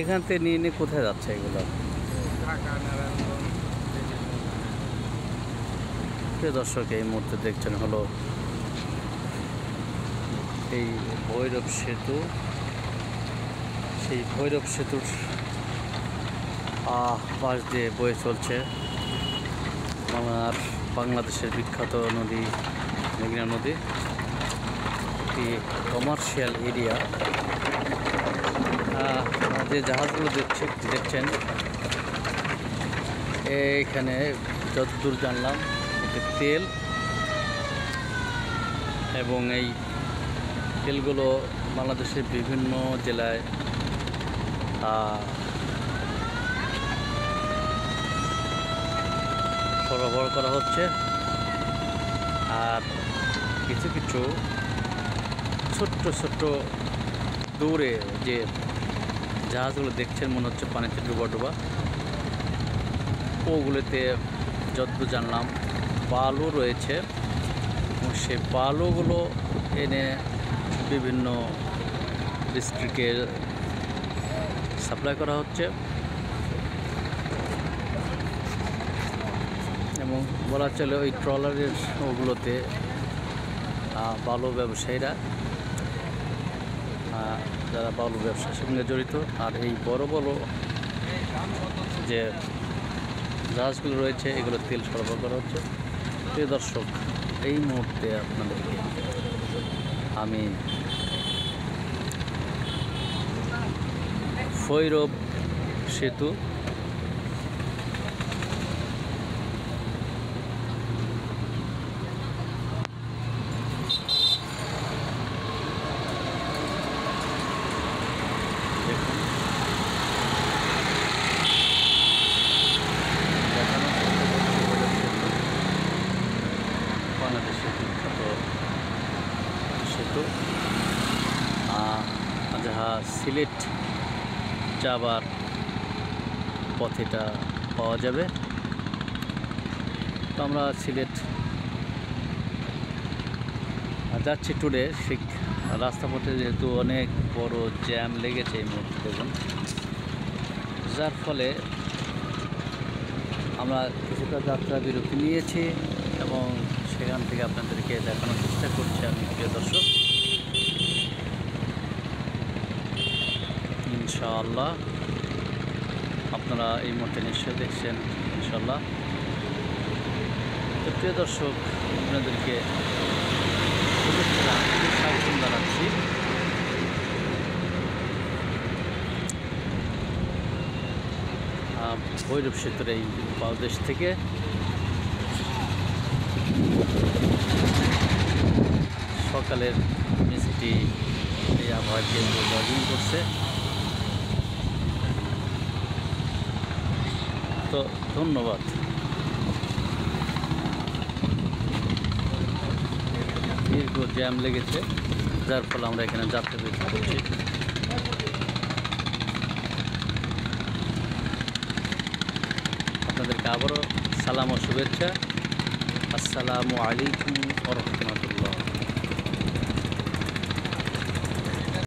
এখান থেকে নিয়ে কোথায় যাচ্ছে এগুলো? দর্শক এই মুহূর্তে দেখছেন হলো এই ভৈরব সেতু। সেই ভৈরব সেতুর পাশ দিয়ে বয়ে চলছে বাংলাদেশের বিখ্যাত নদী মেঘনা নদী। একটি কমার্শিয়াল এরিয়া। যে জাহাজগুলো দেখছেন এইখানে যতদূর জানলাম এতে তেল, এবং এই তেলগুলো বাংলাদেশের বিভিন্ন জেলায় সরবরাহ করা হচ্ছে। আর কিছু কিছু ছোট্ট ছোট্ট দূরে যে জাহাজগুলো দেখছেন মনে হচ্ছে পানিতে ডুবা ডুবা, ওগুলোতে যতদূর জানলাম বালু রয়েছে, এবং সেই বালুগুলো এনে বিভিন্ন ডিস্ট্রিক্টে সাপ্লাই করা হচ্ছে। এবং বলা চলে ওই ট্রলারের ওগুলোতে বালু ব্যবসায়ীরা যারা বালু ব্যবসার সঙ্গে জড়িত, আর এই বড় বড় যে জাহাজগুলো রয়েছে এগুলো তেল সরবরাহ করা হচ্ছে। প্রিয় দর্শক, এই মুহূর্তে আপনাদেরকে আমি ভৈরব সেতু বাংলাদেশের বিখ্যাত সেতু, যাহা সিলেট যাবার পথেটা পাওয়া যাবে। তো আমরা সিলেট যাচ্ছি টুডে। ঠিক রাস্তা পথে যেহেতু অনেক বড় জ্যাম লেগেছে এই মুহূর্তে দেখুন, যার ফলে আমরা কিছুটা যাত্রা বিরতি নিয়েছি এবং সেখান থেকে আপনাদেরকে দেখানোর চেষ্টা করছি আমি, প্রিয় দর্শক। ইনশাআল্লাহ আপনারা এই মুহূর্তে নিশ্চয়ই দেখছেন ইনশাআল্লাহ। তো প্রিয় দর্শক, আপনাদেরকে শুভেচ্ছা স্বাগতম জানাচ্ছি। ভৈরব সেতুর এই বাংলাদেশ থেকে সকালের মিষ্টি এই আবহাওয়াকে লজিং করছে। তো ধন্যবাদ। দীর্ঘ জ্যাম লেগেছে, যার ফলে আমরা এখানে যাত্রা বিরতি করছি। আপনাদেরকে আবারও সালাম ও শুভেচ্ছা। আসসালামু আলাইকুম ওয়া রাহমাতুল্লাহ।